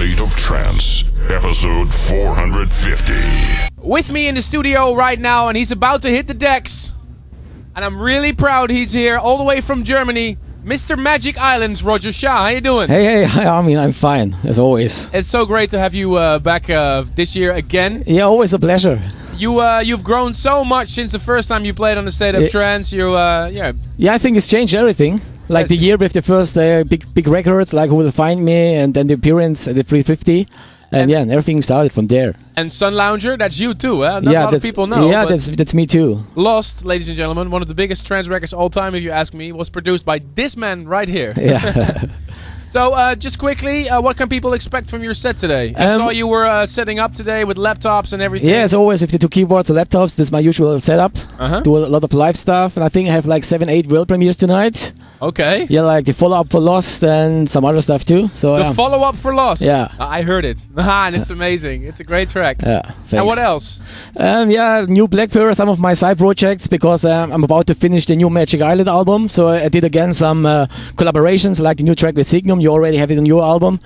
State of Trance, episode 450. With me in the studio right now, and he's about to hit the decks. And I'm really proud he's here, all the way from Germany. Mr. Magic Islands, Roger Shah. How you doing? Hey, I mean, I'm fine, as always. It's so great to have you back this year again. Yeah, always a pleasure. You've grown so much since the first time you played on the State of Trance. Yeah, I think it's changed everything. Like the year with the first big records, like Who Will Find Me, and then the appearance at the 350. And everything started from there. And Sun Lounger, that's you too, eh? Not a lot of people know. Yeah, that's me too. Lost, ladies and gentlemen, one of the biggest trance records all time, if you ask me, was produced by this man right here. Yeah. So, just quickly, what can people expect from your set today? I saw you were setting up today with laptops and everything. Yeah, as always, with the two keyboards and laptops, this is my usual setup. Do a lot of live stuff, and I think I have like 7-8 world premieres tonight. Okay. Yeah, like the follow-up for Lost and some other stuff too. So the follow-up for Lost? Yeah. I heard it. And it's amazing. It's a great track. Yeah, thanks. And what else? New Blackfur, some of my side projects, because I'm about to finish the new Magic Island album. So I did again some collaborations, like the new track with Signum. You already have it on your album.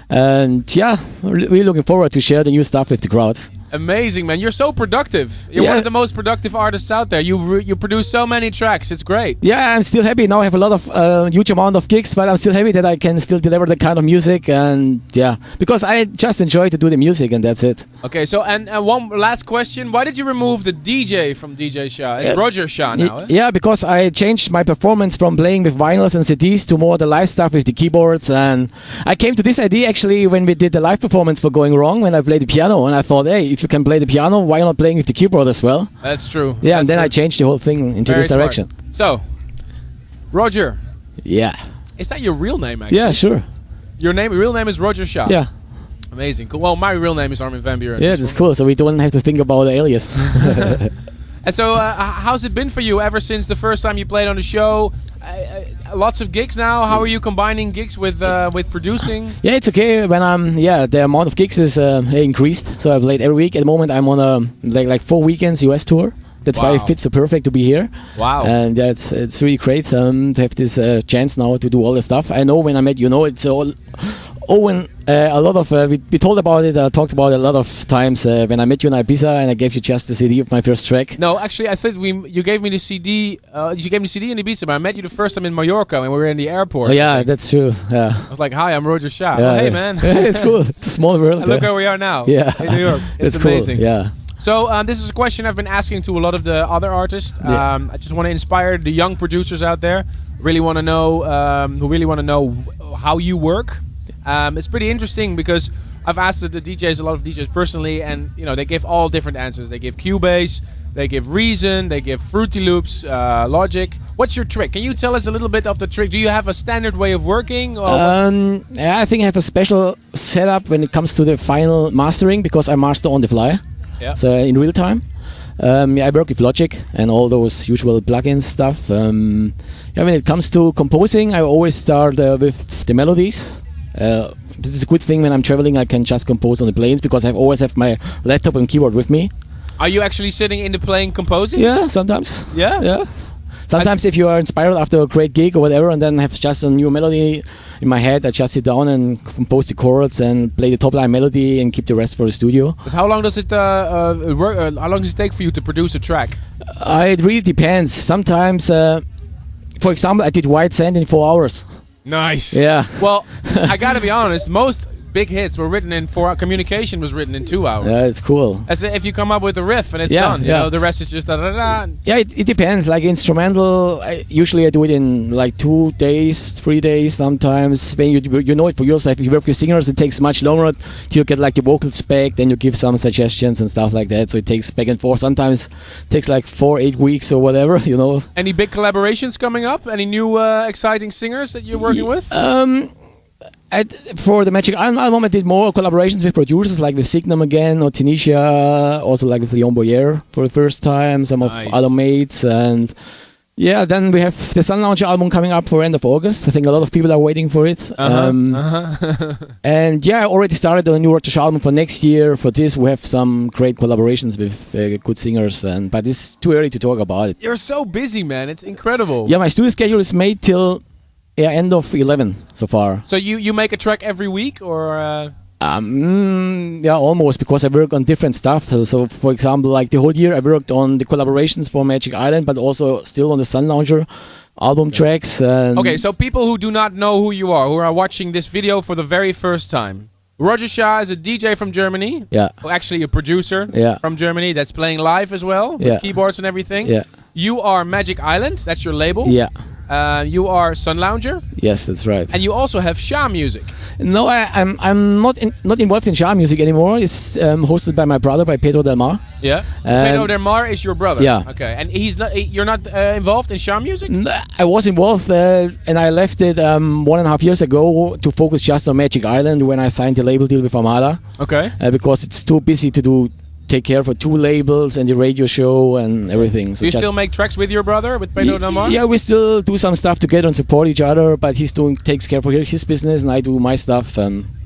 And yeah, really looking forward to share the new stuff with the crowd. Amazing, man. You're so productive. You're one of the most productive artists out there. You produce so many tracks. It's great. Yeah, I'm still happy. Now I have a lot of huge amount of gigs, but I'm still happy that I can still deliver the kind of music. And yeah, because I just enjoy to do the music, and that's it. Okay, so and one last question. Why did you remove the DJ from DJ Shah? It's Roger Shah now, eh? Yeah, because I changed my performance from playing with vinyls and CDs to more the live stuff with the keyboards. And I came to this idea actually when we did the live performance for Going Wrong, when I played the piano. And I thought, hey, if you can play the piano, why not playing with the keyboard as well? That's true. Yeah, and then I changed the whole thing into this direction. So, Roger. Yeah. Is that your real name, actually? Yeah, sure. Your real name is Roger Shah? Yeah. Amazing. Cool. Well, my real name is Armin van Buren. Yeah, that's cool. So we don't have to think about the alias. And so, how's it been for you ever since the first time you played on the show? Lots of gigs now. How are you combining gigs with producing? Yeah, it's okay. When the amount of gigs is increased. So I played every week. At the moment, I'm on a like 4 weekends US tour. That's why it fits so perfect to be here. Wow. And it's really great to have this chance now to do all the stuff. I know when I met it's all. Owen, a lot of we talked about it. I talked about it a lot of times when I met you in Ibiza, and I gave you just the CD of my first track. No, actually, I think you gave me the CD. You gave me the CD in Ibiza, but I met you the first time in Mallorca when we were in the airport. Oh yeah, that's true. Yeah. I was like, "Hi, I'm Roger Shah." Yeah, hey, man. It's cool. It's a small world. And look where we are now. Yeah, in New York. It's amazing. Cool. Yeah. So this is a question I've been asking to a lot of the other artists. I just want to inspire the young producers out there. Really want to know who really want to know how you work. It's pretty interesting because I've asked the DJs, a lot of DJs personally, and they give all different answers. They give Cubase, they give Reason, they give Fruity Loops, Logic. What's your trick? Can you tell us a little bit of the trick? Do you have a standard way of working? I think I have a special setup when it comes to the final mastering because I master on the fly, so in real time. I work with Logic and all those usual plugins stuff. When it comes to composing, I always start with the melodies. It's a good thing when I'm traveling. I can just compose on the planes because I always have my laptop and keyboard with me. Are you actually sitting in the plane composing? Yeah, sometimes. Yeah. Sometimes if you are inspired after a great gig or whatever, and then have just a new melody in my head, I just sit down and compose the chords and play the top line melody and keep the rest for the studio. How long does it work? How long does it take for you to produce a track? It really depends. Sometimes, for example, I did White Sand in 4 hours. Nice. Yeah. Well, I gotta be honest. Most big hits were written in 4 hours. Communication was written in 2 hours. Yeah, it's cool. As if you come up with a riff and it's done. The rest is just da da da. Yeah, it depends. Like instrumental, usually I do it in like 2 days, 3 days sometimes. When you know it for yourself. If you work with singers, it takes much longer till you get like the vocals back. Then you give some suggestions and stuff like that. So it takes back and forth. Sometimes it takes like 4-8 weeks or whatever. Any big collaborations coming up? Any new exciting singers that you're working with? For the Magic Island album, I did more collaborations with producers, like with Signum again, or Tunisia, also like with Leon Boyer for the first time, some of other mates, and then we have the Sun Lounger album coming up for end of August. I think a lot of people are waiting for it. And I already started a new Roger Shah album for next year. For this, we have some great collaborations with good singers, but it's too early to talk about it. You're so busy, man. It's incredible. Yeah, my studio schedule is made till end of 11 so far. So you make a track every week, or? Yeah, almost, because I work on different stuff. So, for example, like the whole year I worked on the collaborations for Magic Island, but also still on the Sun Lounger album tracks. Okay, so people who do not know who you are, who are watching this video for the very first time. Roger Shah is a DJ from Germany. Yeah. Well, actually a producer from Germany that's playing live as well, with keyboards and everything. Yeah. You are Magic Island, that's your label. Yeah. You are Sun Lounger. Yes, that's right. And you also have Shah Music. No, I'm not involved in Shah Music anymore. It's hosted by my brother, by Pedro Del Mar. Yeah. Pedro Del Mar is your brother. Yeah. Okay. And you're not involved in Shah Music? I was involved, and I left it 1.5 years ago to focus just on Magic Island when I signed the label deal with Armada. Okay. Because it's too busy to take care for 2 labels and the radio show and everything. So do you still make tracks with your brother, with Pedro Del Mar? Yeah, we still do some stuff together and support each other, but takes care for his business and I do my stuff.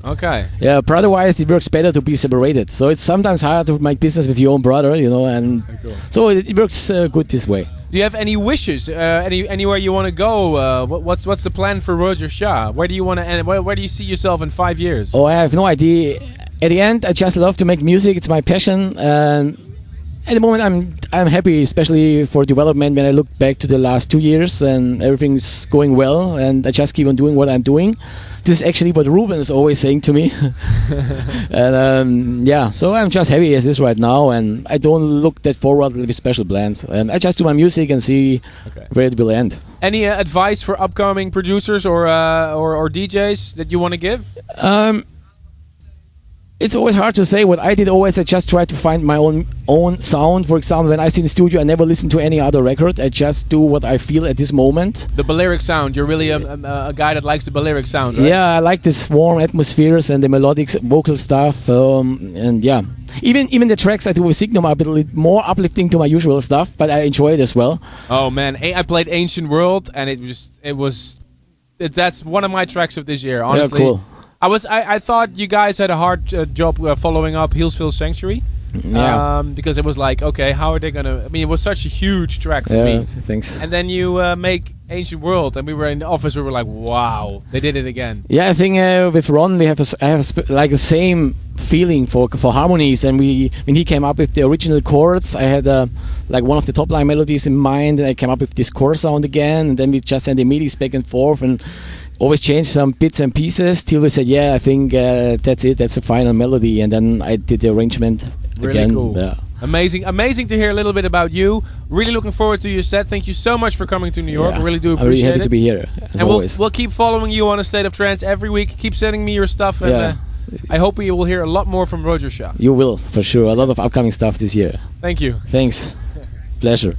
Okay. Yeah, brother-wise, it works better to be separated. So it's sometimes hard to make business with your own brother, and so it works good this way. Do you have any wishes? Anywhere you want to go? What's the plan for Roger Shah? Where do you want to end? Where do you see yourself in 5 years? Oh, I have no idea. At the end, I just love to make music. It's my passion. At the moment, I'm happy, especially for development. When I look back to the last 2 years and everything's going well, and I just keep on doing what I'm doing. This is actually what Ruben is always saying to me. And so I'm just happy as is right now, and I don't look that forward with special plans. I just do my music and see where it will end. Any advice for upcoming producers or DJs that you want to give? It's always hard to say. What I did always, I just try to find my own sound. For example, when I sit in the studio, I never listen to any other record. I just do what I feel at this moment. The Balearic sound. You're really a guy that likes the Balearic sound, right? Yeah, I like this warm atmospheres and the melodic vocal stuff. And yeah, even the tracks I do with Signum are a bit more uplifting to my usual stuff, but I enjoy it as well. Oh man, I played Ancient World, and that's one of my tracks of this year. Honestly. Yeah, cool. I thought you guys had a hard job following up Hillsville Sanctuary. Yeah. Because it was like, okay, how are they gonna? I mean, it was such a huge track for me. Thanks. And then you make Ancient World, and we were in the office. We were like, wow, they did it again. Yeah, I think with Ron, I have the same feeling for harmonies. And when he came up with the original chords, I had one of the top line melodies in mind, and I came up with this core sound again, and then we just sent the MIDIs back and forth and always changed some bits and pieces till we said, I think that's it, that's the final melody, and then I did the arrangement really again. Cool. Yeah. Amazing to hear a little bit about you. Really looking forward to your set. Thank you so much for coming to New York. I really do appreciate it. I'm really happy to be here, as always. We'll keep following you on A State of Trance every week. Keep sending me your stuff, and I hope we will hear a lot more from Roger Shah. You will, for sure. A lot of upcoming stuff this year. Thank you. Thanks. Pleasure.